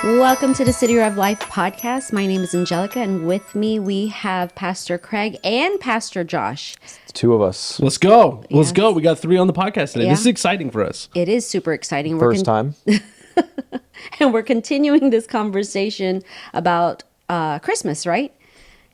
Welcome to the City of Life podcast. My name is Angelica, and with me we have Pastor Craig and Pastor Josh. It's two of us. Let's go. Let's Yes. go. We got 3 on the podcast today. Yeah. This is exciting for us. It is super exciting. First time. And we're continuing this conversation about Christmas, right?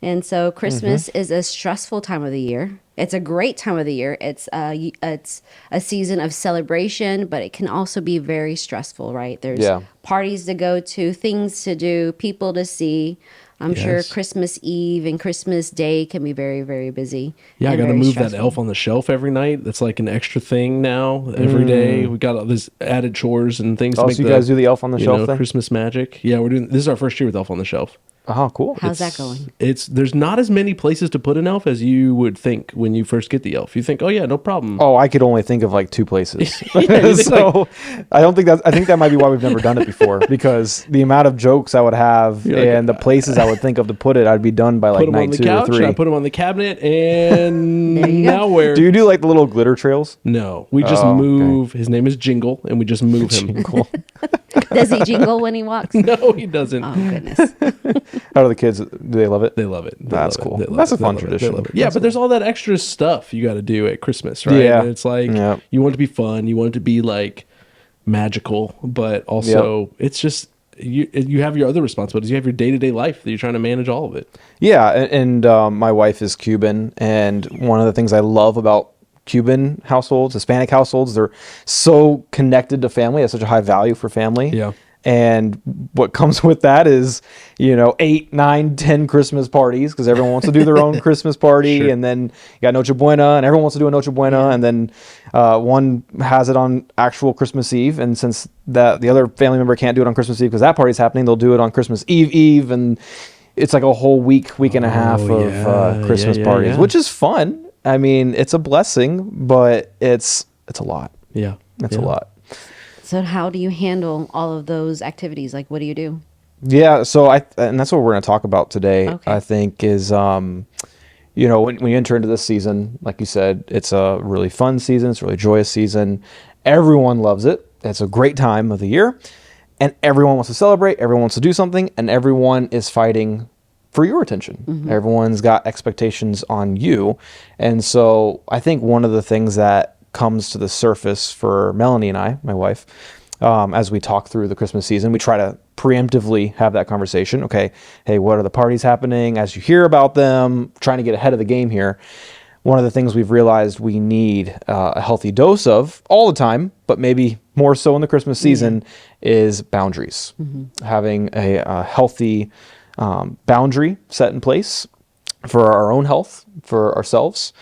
And so Christmas is a stressful time of the year. It's a great time of the year. It's a season of celebration, but it can also be very stressful, right? There's parties to go to, things to do, people to see. I'm sure Christmas Eve and Christmas Day can be very, very busy. Yeah, I got to move that elf on the shelf every night. That's like an extra thing now. Every day we got all these added chores and things. Oh, to make so you guys do the elf on the shelf thing? Christmas magic. Yeah, we're doing. This is our first year with elf on the shelf. Oh, cool. How's that going? There's not as many places to put an elf as you would think when you first get the elf. You think, oh yeah, no problem. Oh, I could only think of like 2 places. So I think that might be why we've never done it before, because the amount of jokes I would have and the places I would think of to put it, I'd be done by like night 2 or 3. I put him on the cabinet, and There you now go. where? Do you do like the little glitter trails? No, we just move. His name is Jingle, and we just move him. Jingle. Does he jingle when he walks? No, he doesn't. Oh, goodness. How do the kids, do they love it? They love it. That's cool. That's a fun tradition. Yeah, but there's all that extra stuff you got to do at Christmas, right? Yeah. And it's like you want it to be fun, you want it to be like magical, but also it's just you have your other responsibilities. You have your day-to-day life that you're trying to manage all of it. Yeah, and my wife is Cuban, and one of the things I love about Cuban households, Hispanic households, they're so connected to family. It's such a high value for family. Yeah. And what comes with that is, 8, 9, 10 Christmas parties, because everyone wants to do their own Christmas party. Sure. And then you got Noche Buena, and everyone wants to do a Noche Buena. And then one has it on actual Christmas Eve. And since the other family member can't do it on Christmas Eve because that party's happening, they'll do it on Christmas Eve. And it's like a whole week and a half of Christmas parties, which is fun. I mean, it's a blessing, but it's a lot. Yeah. It's a lot. So how do you handle all of those activities? Like, what do you do? Yeah, so and that's what we're going to talk about today. Okay. I think is when you enter into this season, like you said, it's a really fun season. It's a really joyous season. Everyone loves it. It's a great time of the year, and everyone wants to celebrate. Everyone wants to do something, and everyone is fighting for your attention. Mm-hmm. Everyone's got expectations on you, and so I think one of the things that comes to the surface for Melanie and I, my wife, as we talk through the Christmas season, we try to preemptively have that conversation. Okay, hey, what are the parties happening? As you hear about them, trying to get ahead of the game here. One of the things we've realized we need a healthy dose of all the time, but maybe more so in the Christmas season, is boundaries. Mm-hmm. Having a healthy boundary set in place for our own health, for ourselves,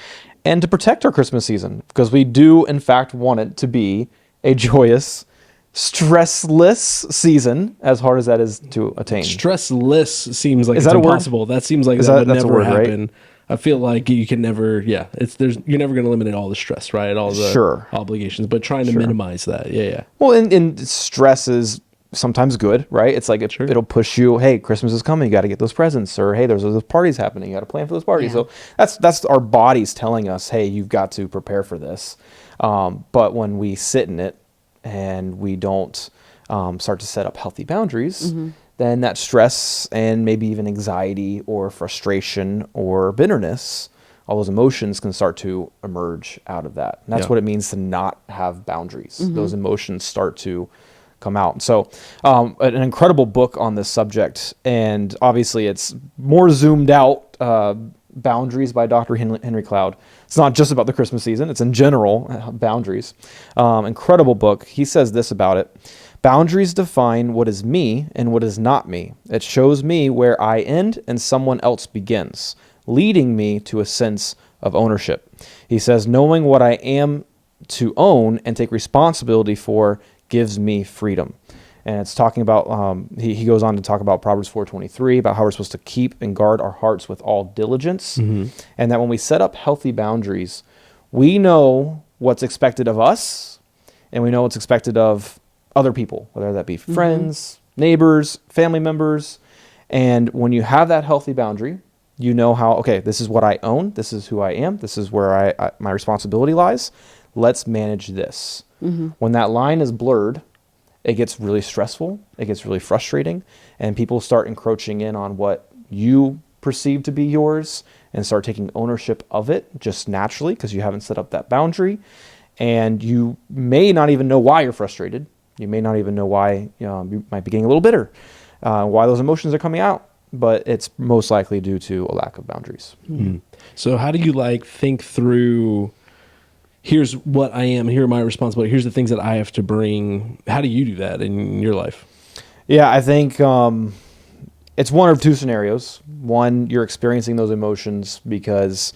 and to protect our Christmas season, because we do, in fact, want it to be a joyous, stressless season, as hard as that is to attain. Stressless seems like is it's that impossible. That seems like that would that's never a word, happen. Right? I feel like you can never, you're never going to eliminate all the stress, right? All the obligations, but trying to minimize that. Yeah. Well, and stress is sometimes good, right? It's like it'll push you. Hey, Christmas is coming. You got to get those presents, or hey, there's those parties happening. You got to plan for those parties. Yeah. So that's our bodies telling us, hey, you've got to prepare for this. But when we sit in it and we don't start to set up healthy boundaries, then that stress and maybe even anxiety or frustration or bitterness, all those emotions can start to emerge out of that. And that's what it means to not have boundaries. Those emotions start to come out. So an incredible book on this subject, and obviously it's more zoomed out, Boundaries by Dr. Henry Cloud. It's not just about the Christmas season, it's in general, boundaries. Incredible book. He says this about it: boundaries define what is me and what is not me. It shows me where I end and someone else begins, leading me to a sense of ownership. He says, knowing what I am to own and take responsibility for gives me freedom. And it's talking about, he goes on to talk about Proverbs 4:23, about how we're supposed to keep and guard our hearts with all diligence. And that when we set up healthy boundaries, we know what's expected of us, and we know what's expected of other people, whether that be friends, neighbors, family members. And when you have that healthy boundary, you know how, okay, this is what I own, this is who I am, this is where my responsibility lies. Let's manage this. When that line is blurred it gets really stressful, it gets really frustrating, and people start encroaching in on what you perceive to be yours and start taking ownership of it just naturally because you haven't set up that boundary. And you may not even know why you're frustrated. You may not even know why you might be getting a little bitter, why those emotions are coming out, but it's most likely due to a lack of boundaries. Mm-hmm. So how do you think through, here's what I am, here are my responsibilities, here's the things that I have to bring. How do you do that in your life? Yeah, I think it's one of two scenarios. One, you're experiencing those emotions because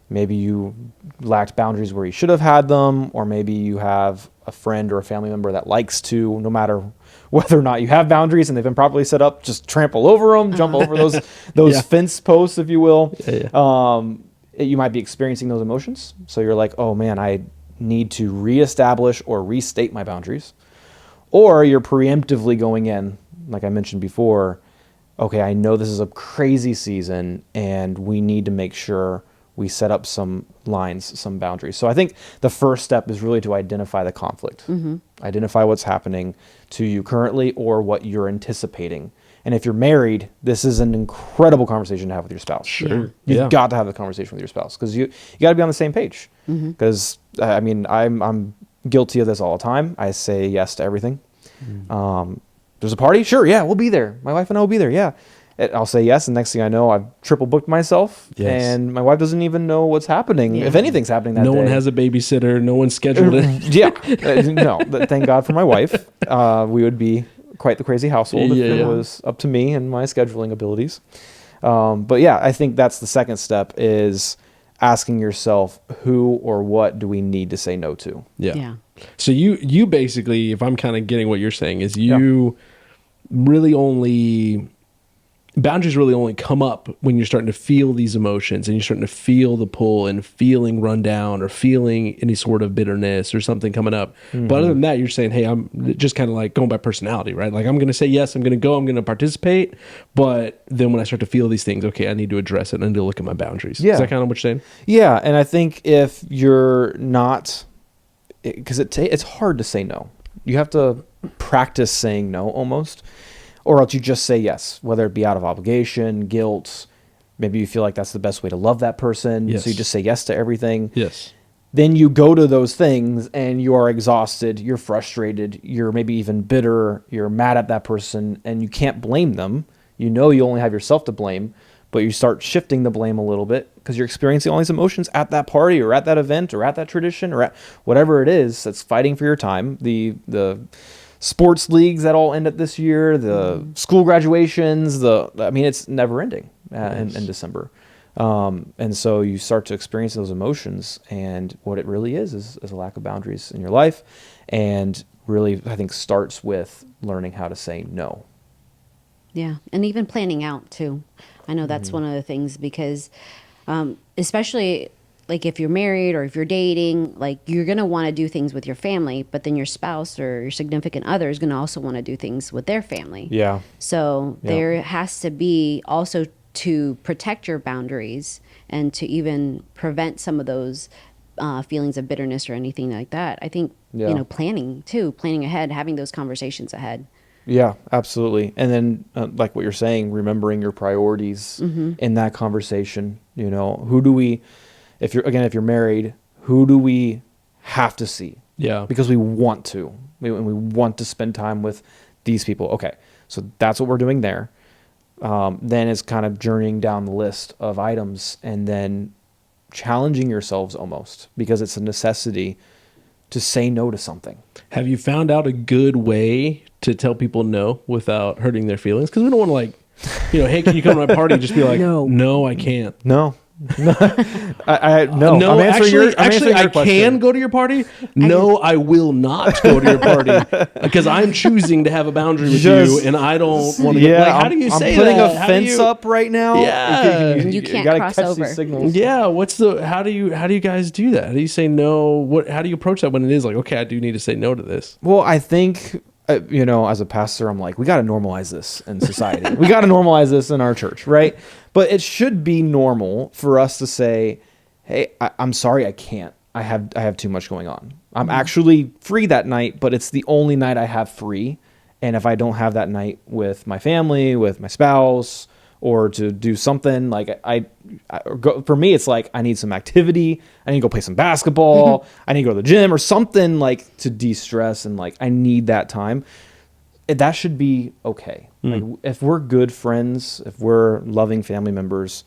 maybe you lacked boundaries where you should have had them, or maybe you have a friend or a family member that likes to, no matter whether or not you have boundaries and they've been properly set up, just trample over them, jump over those fence posts, if you will. You might be experiencing those emotions. So you're like, oh man, I need to reestablish or restate my boundaries. Or you're preemptively going in, like I mentioned before, okay, I know this is a crazy season and we need to make sure we set up some lines, some boundaries. So I think the first step is really to identify the conflict. Identify what's happening to you currently or what you're anticipating. And if you're married, this is an incredible conversation to have with your spouse. Sure. You've got to have the conversation with your spouse because you got to be on the same page. Because I mean, I'm guilty of this all the time. I say yes to everything. There's a party? Sure, yeah, we'll be there. My wife and I will be there, yeah. I'll say yes, and next thing I know, I've triple booked myself, and my wife doesn't even know what's happening, if anything's happening that day. No one has a babysitter. No one scheduled it. No. Thank God for my wife. We would be quite the crazy household if it was up to me and my scheduling abilities. But yeah, I think that's the second step is asking yourself who or what do we need to say no to. Yeah. So you basically, if I'm kind of getting what you're saying, is you really only... boundaries really only come up when you're starting to feel these emotions and you're starting to feel the pull and feeling run down or feeling any sort of bitterness or something coming up. But other than that, you're saying, hey, I'm just kind of like going by personality, right? Like I'm going to say yes, I'm going to go, I'm going to participate. But then when I start to feel these things, okay, I need to address it. I need to look at my boundaries. Is that kind of what you're saying? Yeah. And I think if you're not, because it's hard to say no. You have to practice saying no almost. Or else you just say yes, whether it be out of obligation, guilt. Maybe you feel like that's the best way to love that person. So you just say yes to everything. Then you go to those things and you are exhausted, you're frustrated, you're maybe even bitter, you're mad at that person, and you can't blame them. You know you only have yourself to blame, but you start shifting the blame a little bit because you're experiencing all these emotions at that party or at that event or at that tradition or at whatever it is that's fighting for your time. The sports leagues that all end up this year, the school graduations, it's never ending in December. And so you start to experience those emotions, and what it really is a lack of boundaries in your life, and really, I think, starts with learning how to say no. Yeah, and even planning out too. I know that's one of the things because especially like if you're married or if you're dating, like you're going to want to do things with your family, but then your spouse or your significant other is going to also want to do things with their family. Yeah. So there has to be also to protect your boundaries and to even prevent some of those feelings of bitterness or anything like that. I think, planning ahead, having those conversations ahead. Yeah, absolutely. And then like what you're saying, remembering your priorities in that conversation, who do we, if you're married, who do we have to see? Yeah. Because we want to. We want to spend time with these people. Okay, so that's what we're doing there. Then it's kind of journeying down the list of items and then challenging yourselves almost because it's a necessity to say no to something. Have you found out a good way to tell people no without hurting their feelings? Because we don't want to hey, can you come to my party? Just be like, no, I can't. No. No. No, actually, I can go to your party. No, I will not go to your party because I'm choosing to have a boundary with you, and I don't want to. Yeah, how do you say I'm putting that? a fence up right now. Yeah, you can't gotta cross catch over. these signals. Yeah, how do you guys do that? How do you say no? How do you approach that when it is like, okay, I do need to say no to this? Well, I think as a pastor, I'm like, we got to normalize this in society. We got to normalize this in our church, right? But it should be normal for us to say, hey, I'm sorry, I can't. I have too much going on. I'm actually free that night, but it's the only night I have free. And if I don't have that night with my family, with my spouse, or to do something like for me, it's like I need some activity. I need to go play some basketball. I need to go to the gym or something like to de-stress, and like I need that time. That should be okay. Like if we're good friends, if we're loving family members,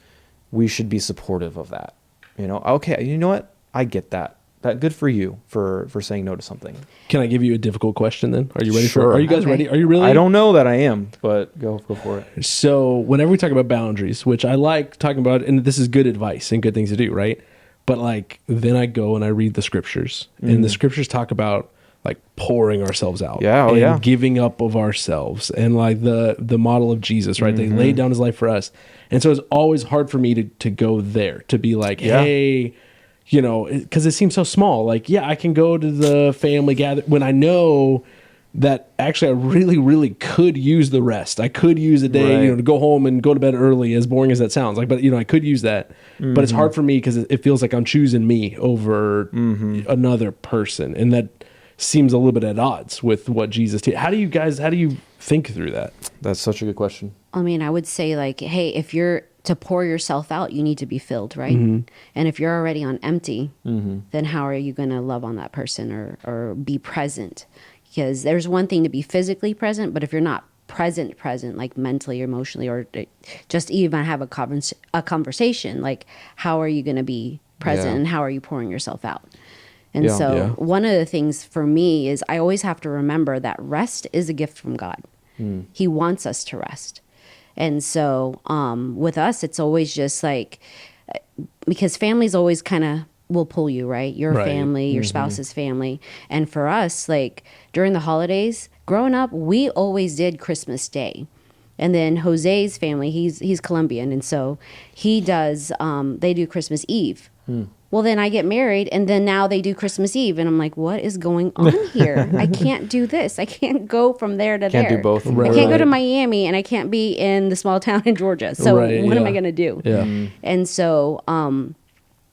we should be supportive of that. Okay, you know what? I get that. That good for you for saying no to something. Can I give you a difficult question then? Are you ready Sure. Are you guys ready? Are you really? I don't know that I am, but go for it. So whenever we talk about boundaries, which I like talking about, and this is good advice and good things to do, right? But like then I go and I read the scriptures, and the scriptures talk about like pouring ourselves out, and giving up of ourselves, and like the model of Jesus, right? They laid down his life for us, and so it's always hard for me to go there, to be like, hey. Because it seems so small. Like, yeah, I can go to the family gather when I know that actually I really, really could use the rest. I could use a day, to go home and go to bed early, as boring as that sounds. Like, but I could use that. But it's hard for me because it feels like I'm choosing me over another person, and that seems a little bit at odds with what Jesus did. How do you think through that? That's such a good question. I mean, I would say like, hey, if you're to pour yourself out, you need to be filled, right? And if you're already on empty, then how are you going to love on that person or be present? Because there's one thing to be physically present, but if you're not present, like mentally or emotionally, or just even have a conversation, like how are you going to be present and how are you pouring yourself out? And one of the things for me is I always have to remember that rest is a gift from God. He wants us to rest. And so with us, it's always just like, because families always kind of will pull you, right? Your family, your spouse's family. And for us, like during the holidays, growing up, we always did Christmas Day. And then Jose's family, he's Colombian. And so he does, they do Christmas Eve. Well, then I get married, and then now they do Christmas Eve, and I'm like, what is going on here? I can't do this. I can't go from there to there. Can't do both. I can't go to Miami, and I can't be in the small town in Georgia. So what am I going to do? Yeah. And so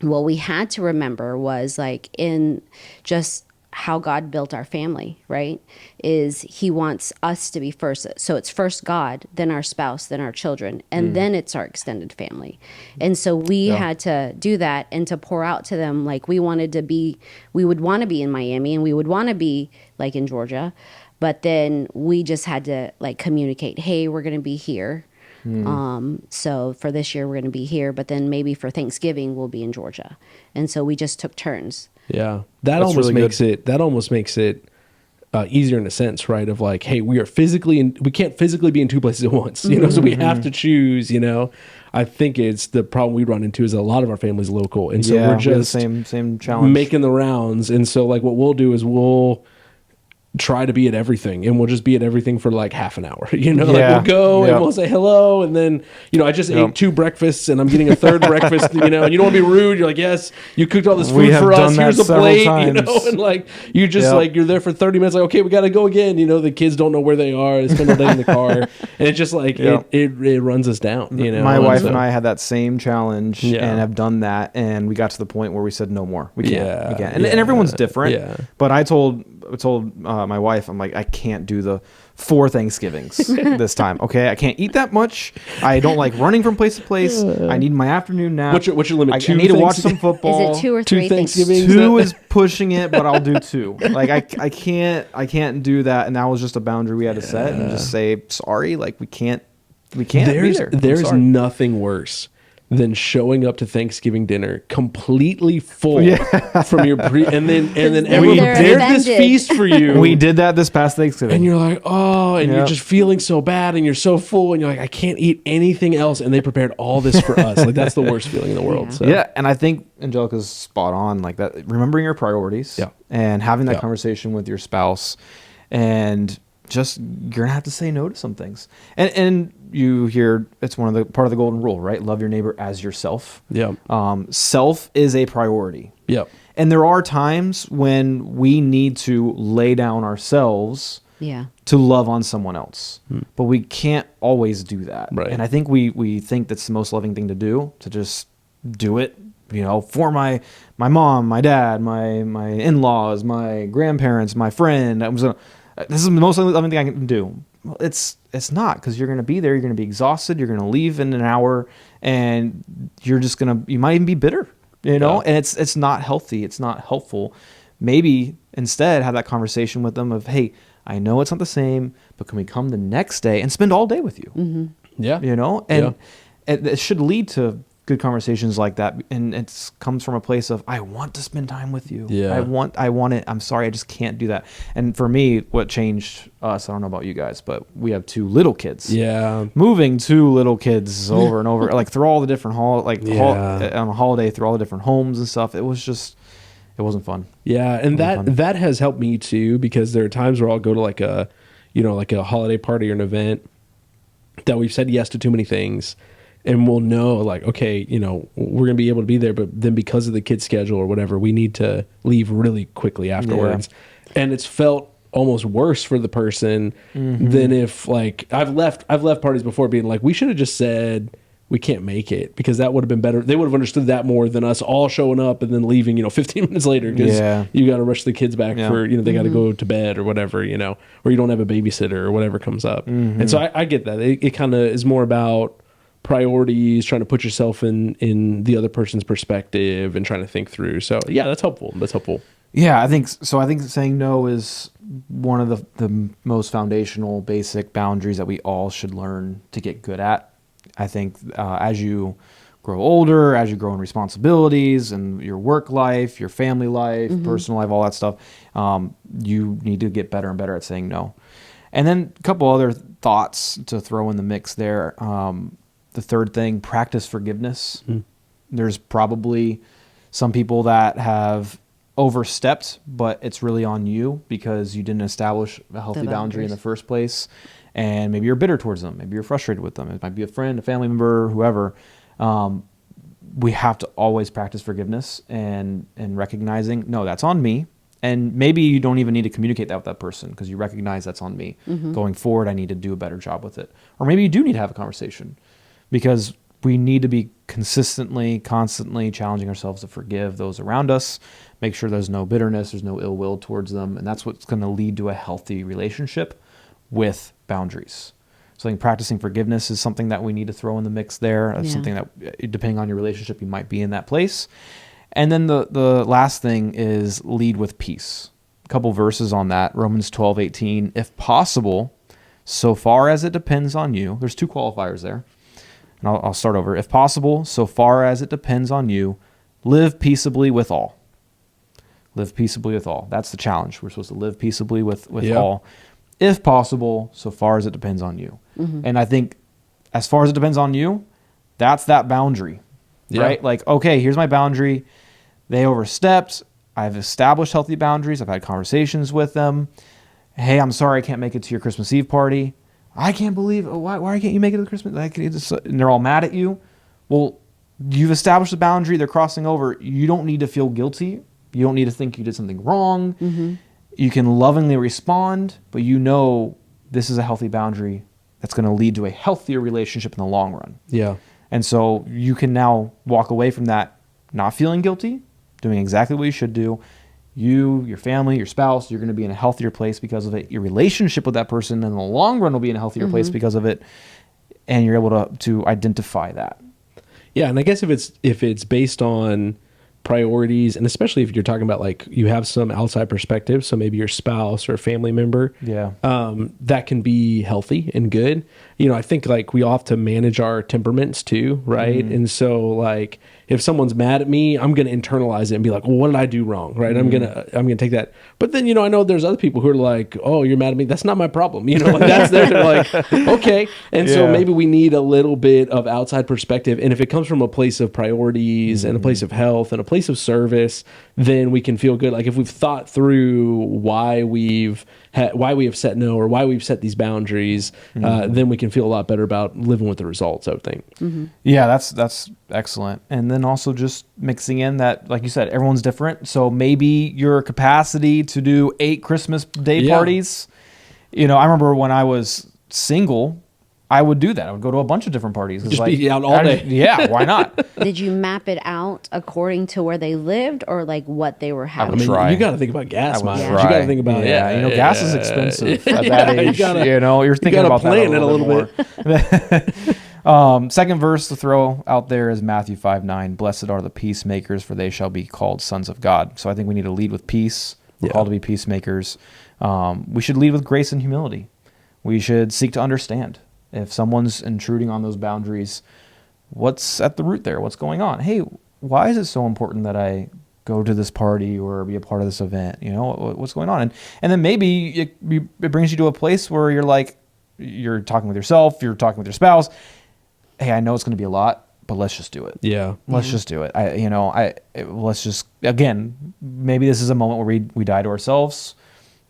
what we had to remember was like in just how God built our family, right? Is he wants us to be first. So it's first God, then our spouse, then our children, and then it's our extended family. And so we had to do that and to pour out to them. Like we would want to be in Miami and we would want to be like in Georgia, but then we just had to like communicate, hey, we're going to be here. So for this year, we're going to be here, but then maybe for Thanksgiving, we'll be in Georgia. And so we just took turns. Yeah. That almost makes it easier in a sense, right? Of like, hey, we can't physically be in two places at once, so we have to choose, I think it's the problem we run into is a lot of our family's local. And so we're just same challenge, making the rounds. And so like what we'll do is we'll try to be at everything, and we'll just be at everything for like half an hour, like we'll go and we'll say hello, and then I just ate 2 breakfasts and I'm getting a third breakfast, and you don't want to be rude, you're like, yes, you cooked all this food for us, here's a plate, and like you just like you're there for 30 minutes, like, okay, we got to go again, the kids don't know where they are, they spend all day in the car, and it's just like it runs us down. My wife and I had that same challenge and have done that, and we got to the point where we said no more, we can't. And everyone's different, but I told my wife, I'm like, I can't do the 4 Thanksgivings this time. Okay, I can't eat that much. I don't like running from place to place. I need my afternoon nap. What's your limit? I need to watch some football. Is it 2 or 3 Thanksgivings? 2 is pushing it, but I'll do 2. Like I can't do that, and that was just a boundary we had to set and just say sorry. Like we can't be there. There's nothing worse than showing up to Thanksgiving dinner completely full from your and then everyone prepared this feast for you. We did that this past Thanksgiving, and you're like, you're just feeling so bad, and you're so full, and you're like, I can't eat anything else, and they prepared all this for us. Like that's the worst feeling in the world. So. Yeah, and I think Angelica's spot on. Like that, remembering your priorities, and having that conversation with your spouse, and just you're gonna have to say no to some things, and you hear it's part of the golden rule, right? Love your neighbor as yourself. Self is a priority. And there are times when we need to lay down ourselves to love on someone else, but we can't always do that. And I think we think that's the most loving thing to do, to just do it for my mom, my dad, my in-laws, my grandparents, my friend. This is the most loving thing I can do. Well, it's not, because you're going to be there. You're going to be exhausted. You're going to leave in an hour, and you might even be bitter, and it's not healthy. It's not helpful. Maybe instead have that conversation with them of, hey, I know it's not the same, but can we come the next day and spend all day with you? Mm-hmm. Yeah. And it should lead to good conversations like that. And it comes from a place of, I want to spend time with you. Yeah. I want it. I'm sorry, I just can't do that. And for me, what changed us, I don't know about you guys, but we have 2 little kids. Yeah. Moving 2 little kids over and over, like through all the different on a holiday, through all the different homes and stuff. It wasn't fun. Yeah, and that has helped me too, because there are times where I'll go to like a holiday party or an event that we've said yes to too many things, and we'll know like, okay, we're gonna be able to be there, but then because of the kid's schedule or whatever, we need to leave really quickly afterwards. Yeah. And it's felt almost worse for the person than if, like, I've left parties before being like, we should have just said we can't make it, because that would have been better. They would have understood that more than us all showing up and then leaving, 15 minutes later, because you got to rush the kids back for, they got to go to bed or whatever, or you don't have a babysitter or whatever comes up. And so I get that. It kind of is more about priorities, trying to put yourself in the other person's perspective and trying to think through. So yeah, that's helpful. Yeah, I think so. I think saying no is one of the most foundational, basic boundaries that we all should learn to get good at. I think as you grow older, as you grow in responsibilities and your work life, your family life, personal life, all that stuff, you need to get better and better at saying no. And then a couple other thoughts to throw in the mix there. The third thing, practice forgiveness. There's probably some people that have overstepped, but it's really on you because you didn't establish a healthy boundary in the first place. And maybe you're bitter towards them. Maybe you're frustrated with them. It might be a friend, a family member, whoever. We have to always practice forgiveness and recognizing, no, that's on me. And maybe you don't even need to communicate that with that person because you recognize that's on me. Going forward, I need to do a better job with it. Or maybe you do need to have a conversation, because we need to be constantly challenging ourselves to forgive those around us, make sure there's no bitterness, there's no ill will towards them. And that's what's going to lead to a healthy relationship with boundaries. So I think practicing forgiveness is something that we need to throw in the mix there. That's something that, depending on your relationship, you might be in that place. And then the last thing is lead with peace. A couple verses on that. Romans 12:18. If possible, so far as it depends on you. There's 2 qualifiers there. And I'll start over. If possible, so far as it depends on you, live peaceably with all. Live peaceably with all. That's the challenge. We're supposed to live peaceably with all. If possible, so far as it depends on you. And I think as far as it depends on you, that's that boundary, right? Like, okay, here's my boundary. They overstepped. I've established healthy boundaries. I've had conversations with them. Hey, I'm sorry I can't make it to your Christmas Eve party. I can't believe, why can't you make it to the Christmas? And they're all mad at you. Well, you've established a boundary. They're crossing over. You don't need to feel guilty. You don't need to think you did something wrong. You can lovingly respond, but this is a healthy boundary that's going to lead to a healthier relationship in the long run. Yeah. And so you can now walk away from that not feeling guilty, doing exactly what you should do. You, your family, your spouse, you're going to be in a healthier place because of it. Your relationship with that person in the long run will be in a healthier place because of it. And you're able to identify that. Yeah, and I guess if it's based on priorities, and especially if you're talking about like you have some outside perspective, so maybe your spouse or a family member, that can be healthy and good. I think like we all have to manage our temperaments too, right? And so like if someone's mad at me, I'm going to internalize it and be like, well, what did I do wrong? Right. I'm going to take that. But then, I know there's other people who are like, oh, you're mad at me. That's not my problem. Like that's they're like, okay. And so maybe we need a little bit of outside perspective. And if it comes from a place of priorities and a place of health and a place of service, then we can feel good. Like if we've thought through why we have set no, or why we've set these boundaries, then we can feel a lot better about living with the results, I would think. Yeah, that's excellent. And then also just mixing in that, like you said, everyone's different. So maybe your capacity to do 8 Christmas Day parties, I remember when I was single, I would do that. I would go to a bunch of different parties. Just be out all day. Yeah, why not? Did you map it out count according to where they lived or like what they were having? would try. You got to think about gas mileage. try. You got to think about gas is expensive at that age. You're thinking about plan that it a little bit. Second verse to throw out there is Matthew 5:9. Blessed are the peacemakers, for they shall be called sons of God. So I think we need to lead with peace. We're called to be peacemakers. We should lead with grace and humility. We should seek to understand. If someone's intruding on those boundaries, what's at the root there? What's going on? Hey, why is it so important that I go to this party or be a part of this event? What's going on? And then maybe it brings you to a place where you're talking with yourself, you're talking with your spouse. Hey, I know it's going to be a lot, but let's just do it. Yeah. Let's just do it. Let's just, again, maybe this is a moment where we die to ourselves.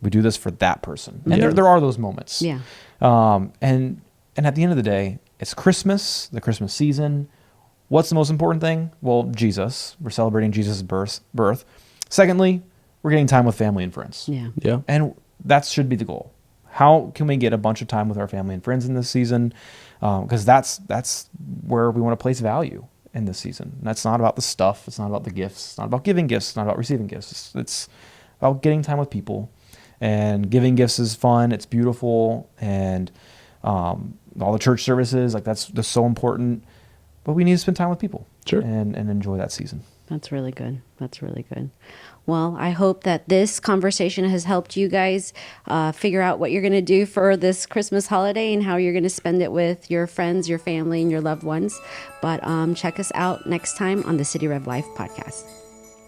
We do this for that person. And there are those moments. Yeah. And at the end of the day, it's Christmas, the Christmas season. What's the most important thing? Well, Jesus. We're celebrating Jesus' birth. Secondly, we're getting time with family and friends. Yeah. Yeah. And that should be the goal. How can we get a bunch of time with our family and friends in this season? Because that's where we want to place value in this season. And that's not about the stuff. It's not about the gifts. It's not about giving gifts. It's not about receiving gifts. It's about getting time with people. And giving gifts is fun. It's beautiful. And all the church services, that's so important. But we need to spend time with people. Sure. And enjoy that season. That's really good. That's really good. Well, I hope that this conversation has helped you guys figure out what you're going to do for this Christmas holiday and how you're going to spend it with your friends, your family, and your loved ones. But check us out next time on the City Rev Life podcast.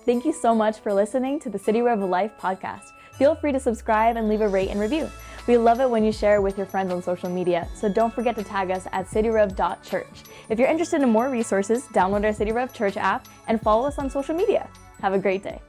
Thank you so much for listening to the City Rev Life podcast. Feel free to subscribe and leave a rate and review. We love it when you share with your friends on social media, so don't forget to tag us at cityrev.church. If you're interested in more resources, download our City Rev Church app and follow us on social media. Have a great day.